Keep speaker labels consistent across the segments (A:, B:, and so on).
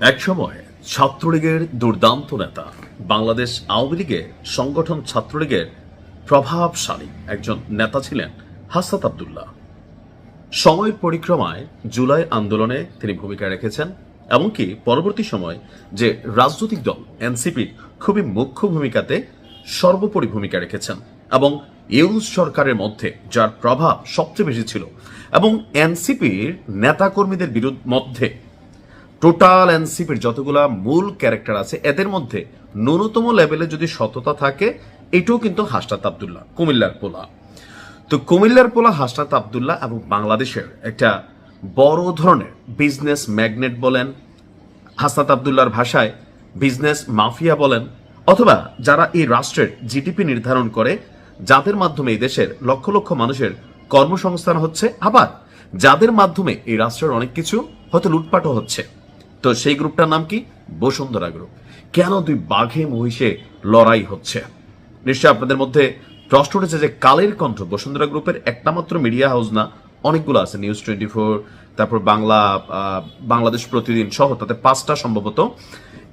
A: একসময় ছাত্রলীগের দুর্দান্ত নেতা, বাংলাদেশ আওয়ামী লীগের সংগঠন ছাত্রলীগের প্রভাবশালী একজন নেতা ছিলেন হাসনাত আব্দুল্লাহ। সময়ের পরিক্রমায় জুলাই আন্দোলনে তিনি ভূমিকা রেখেছেন, এমনকি পরবর্তী সময় যে রাজনৈতিক দল এনসিপির খুবই মুখ্য ভূমিকাতে সর্বোপরি ভূমিকা রেখেছেন এবং ইউনুস সরকারের মধ্যে যার প্রভাব সবচেয়ে বেশি ছিল এবং এনসিপির নেতাকর্মীদের মধ্যে টোটাল এনসিপির যতগুলা মূল ক্যারেক্টার আছে এদের মধ্যে ন্যূনতম লেভেলে যদি সততা থাকে, এটাও কিন্তু হাসনাত আব্দুল্লাহ, কুমিল্লার পোলা। তো কুমিল্লার পোলা হাসনাত আব্দুল্লাহ এবং বাংলাদেশের একটা বড় ধরনের বিজনেস ম্যাগনেট বলেন, হাসনাত আব্দুল্লাহর ভাষায় বিজনেস মাফিয়া বলেন, অথবা যারা এই রাষ্ট্রের জিডিপি নির্ধারণ করে, যাদের মাধ্যমে এই দেশের লক্ষ লক্ষ মানুষের কর্মসংস্থান হচ্ছে, আবার যাদের মাধ্যমে এই রাষ্ট্রের অনেক কিছু হয়তো লুটপাটও হচ্ছে। তো সেই গ্রুপটার নাম কি? বসুন্ধরা গ্রুপ। কেন দুই বাঘে মহিষে লড়াই হচ্ছে? নিশ্চয় আপনাদের মধ্যে প্রশ্ন উঠেছে যে কালের কণ্ঠ বসুন্ধরা গ্রুপের একটা মাত্র মিডিয়া হাউস না, অনেকগুলো আছে, নিউজ 24, তারপর বাংলাদেশ প্রতিদিন সহ, তাতে 5টা সম্ভবত।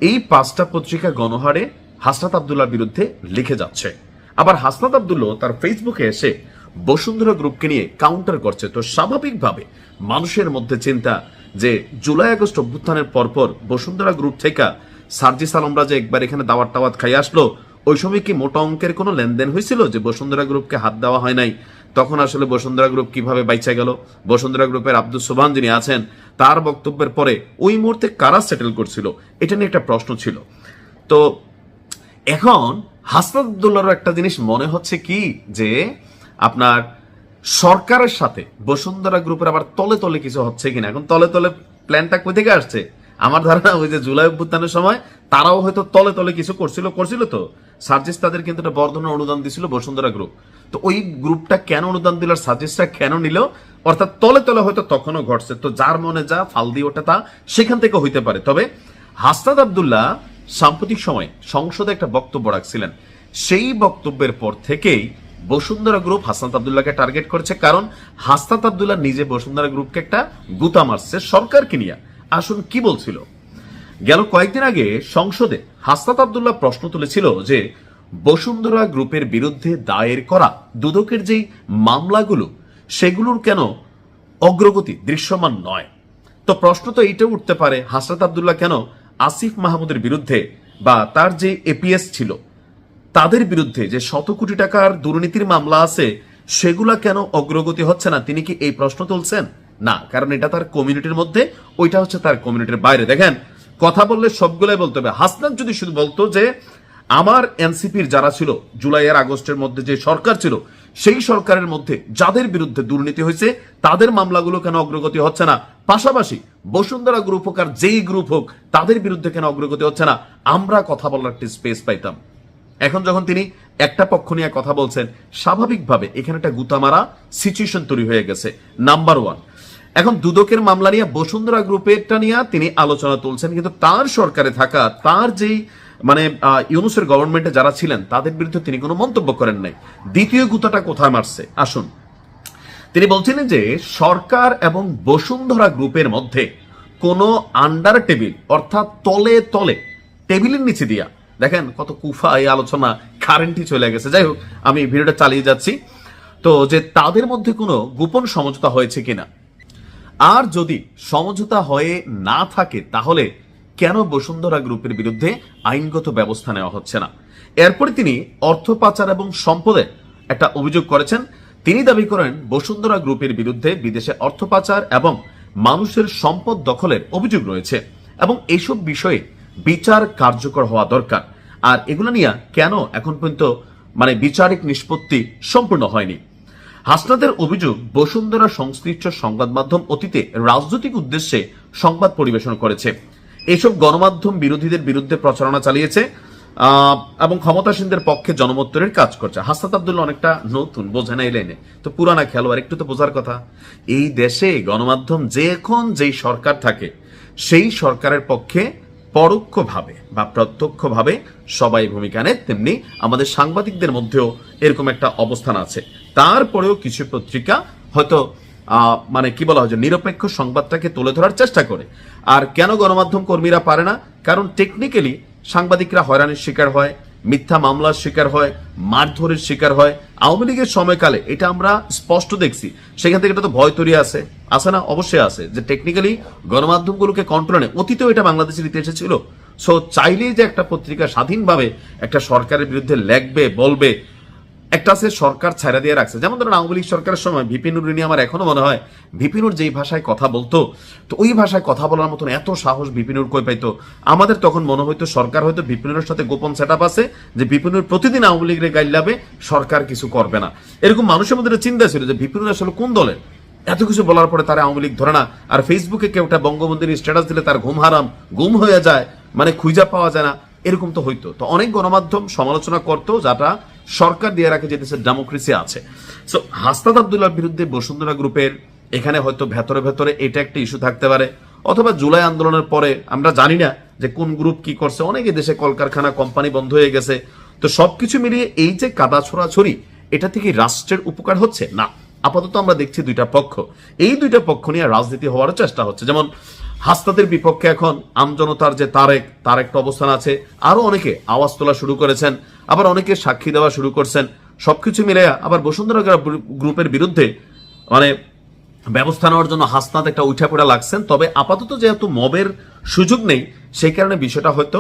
A: এই 5টা পত্রিকা গণহারে হাসনাত আব্দুল্লাহর বিরুদ্ধে লিখে যাচ্ছে। আবার হাসনাত আব্দুল্লাহ তার ফেসবুকে এসে বসুন্ধরা গ্রুপকে নিয়ে কাউন্টার করছে। তো স্বাভাবিকভাবে মানুষের মধ্যে চিন্তা যে জুলাই আগস্ট অভ্যুত্থানের পরপর বসুন্ধরা গ্রুপ থেকে সার্জিস আলমরা যে একবার এখানে দাওয়াত টাওয়াত খাই আসলো, ওই সময় কি মোটা অঙ্কের কোনো লেনদেন হয়েছিল যে বসুন্ধরা গ্রুপকে হাত দেওয়া হয় নাই? তখন আসলে বসুন্ধরা গ্রুপ কিভাবে বাইচা গেল? বসুন্ধরা গ্রুপের আব্দুল সোবহান যিনি আছেন, তার বক্তব্যের পরে ওই মুহূর্তে কারা সেটেল করছিল, এটা নিয়ে একটা প্রশ্ন ছিল। তো এখন হাসনাত আব্দুল্লাহর একটা জিনিস মনে হচ্ছে কি, যে আপনার সরকারের সাথে বসুন্ধরা গ্রুপের আবার তলে তলে কিছু হচ্ছে কিনা। এখন তলে তলে প্ল্যানটা কোথা থেকে আসছে? আমার ধারণা ওই যে জুলাই অভ্যুত্থানের সময় তারাও হয়তো তলে তলে কিছু করছিল। তো সার্জিস তাদের কিন্তু একটা বড় ধরনের অনুদান দিছিল বসুন্ধরা গ্রুপ। তো ওই গ্রুপটা কেন অনুদান দিল, সার্জিসটা কেন নিল, অর্থাৎ তলে তলে হয়তো তখনও ঘটছে। তো যার মনে যা ফাল দিয়ে ওঠে তা সেখান থেকে হইতে পারে। তবে হাসনাত আব্দুল্লাহ সাম্প্রতিক সময়ে সংসদে একটা বক্তব্য রাখছিলেন, সেই বক্তব্যের পর থেকেই বসুন্ধরা গ্রুপ হাসনাত আব্দুল্লাহকে টার্গেট করেছে। কারণ হাসনাত আব্দুল্লাহ নিজে বসুন্ধরা গ্রুপকে একটা গুতা মারছে সরকারকে নিয়ে। আসুন কি বলছিল? গেল কয়েকদিন আগে সংসদে হাসনাত আব্দুল্লাহ প্রশ্ন তুলেছিল যে বসুন্ধরা গ্রুপের বিরুদ্ধে দায়ের করা দুদকের যেই মামলাগুলো, সেগুলোর কেন অগ্রগতি দৃশ্যমান নয়। তো প্রশ্ন তো এইটাও উঠতে পারে, হাসনাত আব্দুল্লাহ কেন আসিফ মাহমুদের বিরুদ্ধে বা তার যে এপিএস ছিল তাদের বিরুদ্ধে যে 100 কোটি টাকার দুর্নীতির মামলা আছে, সেগুলা কেন অগ্রগতি হচ্ছে না? তিনি কি এই প্রশ্ন তুলছেন? না, কারণ এটা তার কমিউনিটির মধ্যে, ওইটা হচ্ছে তার কমিউনিটির বাইরে। দেখেন, কথা বললে সবগুলাই বলতে হবে। হাসনাত যদি শুধু বলতো যে আমার এনসিপির যারা ছিল জুলাই আর আগস্টের মধ্যে যে সরকার ছিল, সেই সরকারের মধ্যে যাদের বিরুদ্ধে দুর্নীতি হয়েছে তাদের মামলাগুলো কেন অগ্রগতি হচ্ছে না, পাশাপাশি বসুন্ধরা গ্রুপ হোক আর যেই গ্রুপ হোক তাদের বিরুদ্ধে কেন অগ্রগতি হচ্ছে না, আমরা কথা বলার একটি স্পেস পাইতাম। এখন যখন তিনি একটা পক্ষ নিয়ে কথা বলছেন, স্বাভাবিকভাবে এখানে একটা গুতামারা সিচুয়েশন তৈরি হয়ে গেছে। নাম্বার 1, এখন দুদকের মামলা নিয়ে বসুন্ধরা গ্রুপেরটা নিয়ে তিনি আলোচনা তুলছেন, কিন্তু তার সরকারে থাকা তার যেই ইউনুসের গভর্নমেন্টে যারা ছিলেন তাদের বিরুদ্ধে তিনি কোনো মন্তব্য করেন নাই। দ্বিতীয় গুতাটা কোথায় মারছে আসুন। তিনি বলছিলেন যে সরকার এবং বসুন্ধরা গ্রুপের মধ্যে কোনো আন্ডার টেবিল, অর্থাৎ তলে তলে টেবিলের নিচে দিয়া, দেখেন কত কুফা এই আলোচনা, কারেন্টই চলে গেছে। যাই হোক, আমি ভিডিওটা চালিয়ে যাচ্ছি। তো যে তাদের মধ্যে কোনো গোপন সমঝোতা হয়েছে কিনা, আর যদি সমঝোতা হয়ে না থাকে তাহলে কেন বসুন্ধরা গ্রুপের বিরুদ্ধে আইনগত ব্যবস্থা নেওয়া হচ্ছে না। এরপরে তিনি অর্থ পাচার এবং সম্পদের একটা অভিযোগ করেছেন। তিনি দাবি করেন বসুন্ধরা গ্রুপের বিরুদ্ধে বিদেশে অর্থ পাচার এবং মানুষের সম্পদ দখলের অভিযোগ রয়েছে এবং এইসব বিষয়ে বিচার কার্যকর হওয়া দরকার। আর এগুলো নিয়ে কেন এখন পর্যন্ত বিচারিক নিষ্পত্তি সম্পূর্ণ হয়নি। হাসনাতের অভিযোগ, বসুন্ধরা সংশ্লিষ্ট সংবাদ মাধ্যম অতীতে রাজনৈতিক উদ্দেশ্যে সংবাদ পরিবেশন করেছে, এইসব গণমাধ্যম বিরোধীদের বিরুদ্ধে প্রচারণা চালিয়েছে এবং ক্ষমতাসীনদের পক্ষে জনমত তৈরির কাজ করছে। হাসনাত আব্দুল্লাহ অনেকটা নতুন, বোঝে না এই লাইনে, তো পুরানা খেলোয়াড়, একটু তো বোঝার কথা। এই দেশে গণমাধ্যম এখন যেই সরকার থাকে, সেই সরকারের পক্ষে পরোক্ষভাবে বা প্রত্যক্ষভাবে সবাই ভূমিকা নেয়, তেমনি আমাদের সাংবাদিকদের মধ্যেও এরকম একটা অবস্থান আছে। তারপরেও কিছু পত্রিকা হয়তো মানে কি বলা হয় যে নিরপেক্ষ সংবাদটাকে তুলে ধরার চেষ্টা করে। আর কেন গণমাধ্যম কর্মীরা পারে না? কারণ টেকনিক্যালি সাংবাদিকরা হয়রানির শিকার হয়, মিথ্যা মামলার শিকার হয়, মারধরের শিকার হয়। আওয়ামী লীগের সময়কালে এটা আমরা স্পষ্ট দেখছি। সেখান থেকে এটা তো ভয় তৈরি আছে না? অবশ্যই আছে, যে টেকনিক্যালি গণমাধ্যমগুলোকে কন্ট্রোলে অতীতেও এটা বাংলাদেশের ইতিহাসে ছিল। সো চাইলেই যে একটা পত্রিকা স্বাধীনভাবে একটা সরকারের বিরুদ্ধে লেখবে, বলবে, একটা আছে সরকার ছাড়া দিয়ে রাখছে। যেমন ধরুন আওয়ামী লীগ সরকারের সময় ভিপিনুর নিয়ে আমার এখনো মনে হয় ভিপিনুর যেই ভাষায় কথা বলতো, তো ওই ভাষায় কথা বলার মতন এত সাহস ভিপিনুর কই পাইতো? আমাদের তখন মনে হইতো সরকার হয়তো ভিপিনুরের সাথে গোপন সেটআপ আছে, যে ভিপিনুর প্রতিদিন আওয়ামী লীগের গাইলাবে, সরকার কিছু করবে না। এরকম মানুষের মধ্যে চিন্তা ছিল যে ভিপিনুর আসলে কোন দলের? এত কিছু বলার পরে তারা আওয়ামী লীগ ধরে না। আর ফেসবুকে কেউ একটা বঙ্গবন্ধুর স্ট্যাটাস দিলে তার ঘুম হারাম, গুম হয়ে যায়, মানে খুঁজা পাওয়া যায় না, এরকম তো হইতো। তো অনেক গণমাধ্যম সমালোচনা করতো, যাটা সরকার দিয়ে রাখে যে দেশের ডেমোক্রেসি আছে। সো হাসনাত আব্দুল্লাহর বিরুদ্ধে বসুন্ধরা গ্রুপের এখানে হয়তো ভেতরে ভেতরে এটা একটা ইস্যু থাকতে পারে, অথবা জুলাই আন্দোলনের পরে আমরা জানি না যে কোন গ্রুপ কি করছে, অনেকে দেশে কলকারখানা কোম্পানি বন্ধ হয়ে গেছে। তো সবকিছু মিলিয়ে এই যে কাদা ছোড়াছড়ি, এটা থেকে রাষ্ট্রের উপকার হচ্ছে না। আপাতত আমরা দেখছি দুইটা পক্ষ, এই দুইটা পক্ষ নিয়ে রাজনীতি হওয়ার চেষ্টা হচ্ছে। যেমন হাসনাতের বিপক্ষে এখন আমজনতার যে তার একটা অবস্থান আছে, আরো অনেকে আওয়াজ তোলা শুরু করেছেন, আবার অনেকে সাক্ষী দেওয়া শুরু করছেন। সবকিছু মিলে আবার বসুন্ধরা গ্রুপের বিরুদ্ধে মানে ব্যবস্থা নেওয়ার জন্য হাসনাত একটা উঠা পড়া লাগছেন। তবে আপাতত যেহেতু মবের সুযোগ নেই, সেই কারণে বিষয়টা হয়তো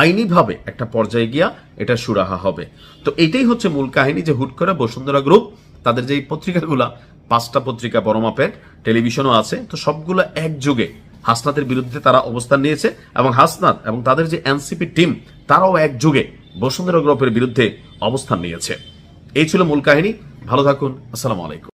A: আইনিভাবে একটা পর্যায়ে গিয়া এটা সুরাহা হবে। তো এটাই হচ্ছে মূল কাহিনী, যে হুট করে বসুন্ধরা গ্রুপ তাদের যে পত্রিকাগুলা, 5টা পত্রিকা বড় মাপের, টেলিভিশনও আছে, তো সবগুলো একযোগে হাসনাতের বিরুদ্ধে তারা অবস্থান নিয়েছে। এবং হাসনাত এবং তাদের যে এনসিপি টিম, তারাও একযোগে বসুন্ধরা গ্রুপের বিরুদ্ধে অবস্থান নিয়েছে। এই ছিল মূল কাহিনী। ভালো থাকুন। আসসালামু আলাইকুম।